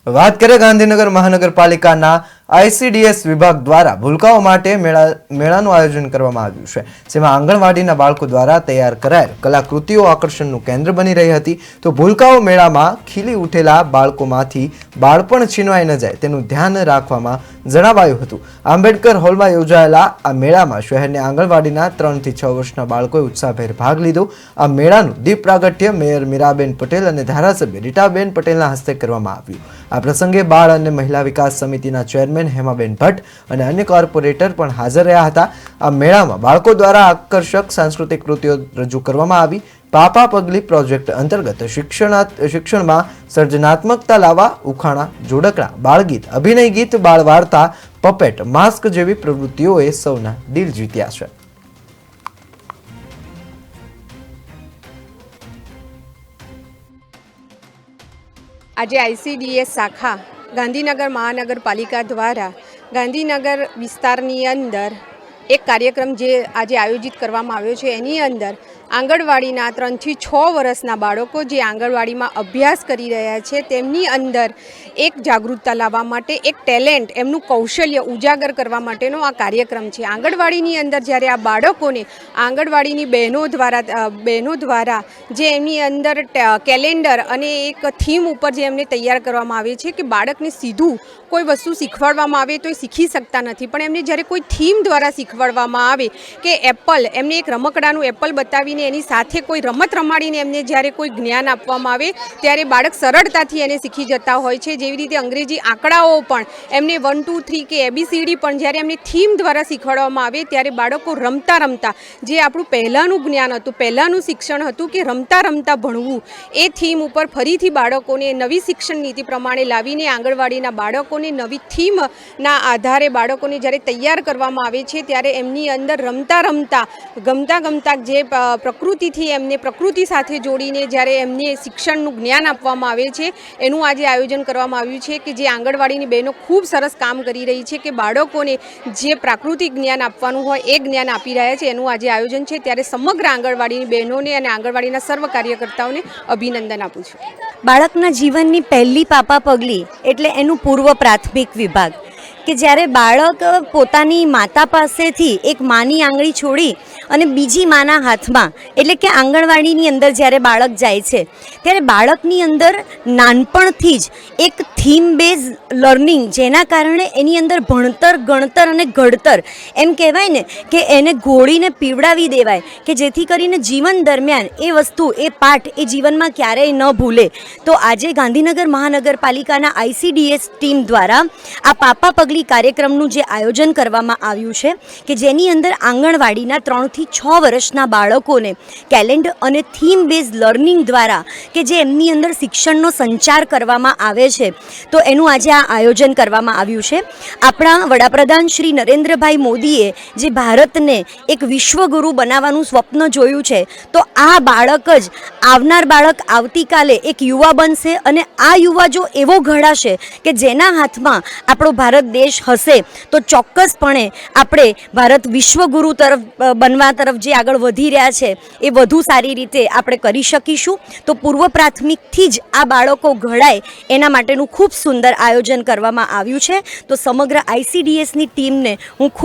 વાત કરીએ ગાંધીનગર મહાનગરપાલિકાના આઈસીડીએસ વિભાગ દ્વારા ભૂલકાઓ માટે મેળાનું આયોજન કરવામાં આવ્યું છે, જેમાં આંગણવાડીના બાળકો દ્વારા તૈયાર કરાયેલ કલાકૃતિઓ આકર્ષણનું કેન્દ્ર બની રહી હતી। તો ભૂલકાઓ મેળામાં ખીલી ઉઠેલા બાળકોમાંથી બાળપણ છીનવાઈ ન જાય તેનું ધ્યાન રાખવામાં જણાવાયું હતું। આંબેડકર હોલમાં યોજાયેલા આ મેળામાં શહેરની આંગણવાડીના 3 થી 6 વર્ષના બાળકોએ ઉત્સાહભેર ભાગ લીધો। આ મેળાનું દીપ પ્રાગટ્ય મેયર મીરાબેન પટેલ અને ધારાસભ્ય રીટાબેન પટેલના હસ્તે કરવામાં આવ્યું। આ પ્રસંગે બાળ અને મહિલા વિકાસ સમિતિના ચેરમેન હેમાબેન ભટ્ટ અને અન્ય કોર્પોરેટર પણ હાજર રહ્યા હતા। આ મેળામાં બાળકો દ્વારા આકર્ષક સાંસ્કૃતિક કૃતિઓ રજૂ કરવામાં આવી। પાપા પગલી પ્રોજેક્ટ અંતર્ગત શિક્ષણમાં સર્જનાત્મકતા લાવવા ઉખાણા, જોડકણા, બાળગીત, અભિનય ગીત, બાળ વાર્તા, પપેટ, માસ્ક જેવી પ્રવૃત્તિઓએ સૌના દિલ જીત્યા છે। આજે આઈસીડીએસ શાખા ગાંધીનગર મહાનગરપાલિકા દ્વારા ગાંધીનગર વિસ્તારની અંદર એક કાર્યક્રમ જે આજે આયોજિત કરવામાં આવ્યો છે, એની અંદર આંગણવાડીના 3 થી 6 વર્ષના બાળકો જે આંગણવાડીમાં અભ્યાસ કરી રહ્યા છે તેમની અંદર એક જાગૃતતા લાવવા માટે, એક ટેલેન્ટ, એમનું કૌશલ્ય ઉજાગર કરવા માટેનો આ કાર્યક્રમ છે। આંગણવાડીની અંદર જ્યારે આ બાળકોને આંગણવાડીની બહેનો દ્વારા જે એમની અંદર કેલેન્ડર અને એક થીમ ઉપર જે એમને તૈયાર કરવામાં આવે છે કે બાળકને સીધું કોઈ વસ્તુ શીખવાડવામાં આવે તો એ શીખી શકતા નથી, પણ એમને જ્યારે કોઈ થીમ દ્વારા શીખવાડવામાં આવે કે એપલ, એમને એક રમકડાનું એપલ બતાવીને એની સાથે કોઈ રમત રમાડીને એમને જ્યારે કોઈ જ્ઞાન આપવામાં આવે ત્યારે બાળક સરળતાથી એને શીખી જતા હોય છે। જેવી રીતે અંગ્રેજી આંકડાઓ પણ એમને 1 2 3 કે ABCD પણ જ્યારે એમને થીમ દ્વારા શીખવાડવામાં આવે ત્યારે બાળકો રમતા રમતા, જે આપણું પહેલાંનું જ્ઞાન હતું, પહેલાંનું શિક્ષણ હતું કે રમતા રમતા ભણવું, એ થીમ ઉપર ફરીથી બાળકોને નવી શિક્ષણ નીતિ પ્રમાણે લાવીને આંગણવાડીના બાળકોને નવી થીમના આધારે બાળકોને જ્યારે તૈયાર કરવામાં આવે છે ત્યારે એમની અંદર રમતા રમતા, ગમતા ગમતા જે પ્રકૃતિથી એમને પ્રકૃતિ સાથે જોડીને જ્યારે એમને શિક્ષણનું જ્ઞાન આપવામાં આવે છે એનું આજે આયોજન કરવામાં આવ્યું છે કે જે આંગણવાડીની બહેનો ખૂબ સરસ કામ કરી રહી છે કે બાળકોને જે પ્રાકૃતિક જ્ઞાન આપવાનું હોય એ જ્ઞાન આપી રહ્યા છે, એનું આજે આયોજન છે। ત્યારે સમગ્ર આંગણવાડીની બહેનોને અને આંગણવાડીના સર્વ કાર્યકર્તાઓને અભિનંદન આપું છું। બાળકના જીવનની પહેલી પાપા પગલી એટલે એનું પૂર્વ પ્રાથમિક વિભાગ કે જ્યારે બાળક પોતાની માતા પાસેથી એક માની આંગળી છોડી અને બીજી માના હાથમાં એટલે કે આંગણવાડીની અંદર જ્યારે બાળક જાય છે ત્યારે બાળકની અંદર નાનપણથી જ એક થીમ બેઝ લર્નિંગ, જેના કારણે એની અંદર ભણતર, ગણતર અને ઘડતર એમ કહેવાય ને કે એને ઘોળીને પીવડાવી દેવાય કે જેથી કરીને જીવન દરમિયાન એ વસ્તુ, એ પાઠ એ જીવનમાં ક્યારેય ન ભૂલે। તો આજે ગાંધીનગર મહાનગરપાલિકાના આઈસીડીએસ ટીમ દ્વારા આ પાપા પગલી કાર્યક્રમનું જે આયોજન કરવામાં આવ્યું છે કે જેની અંદર આંગણવાડીના 3 થી 6 વર્ષના બાળકોને કેલેન્ડર અને થીમ બેઝ લર્નિંગ દ્વારા કે જે એમની અંદર શિક્ષણનો સંચાર કરવામાં આવે છે, તો એનું આજે આ આયોજન કરવામાં આવ્યું છે। આપણા વડાપ્રધાન શ્રી નરેન્દ્રભાઈ મોદીએ જે ભારતને એક વિશ્વગુરુ બનાવવાનું સ્વપ્ન જોયું છે, તો આ બાળક જ, આવનાર બાળક આવતીકાલે એક યુવા બનશે અને આ યુવા જો એવો ઘડાશે કે જેના હાથમાં આપણો ભારત દેશ હશે તો ચોક્કસપણે આપણે ભારત વિશ્વગુરુ બનવા તરફ જે આગળ વધી રહ્યા છે એ વધુ સારી રીતે આપણે કરી શકીશું। તો પૂર્વ પ્રાથમિકથી જ આ બાળકો ઘડાય એના માટેનું ખૂબ સુંદર આયોજન કરવામાં આવ્યું છે। તો સમગ્ર આઈસીડીએસની ટીમને હું ખૂબ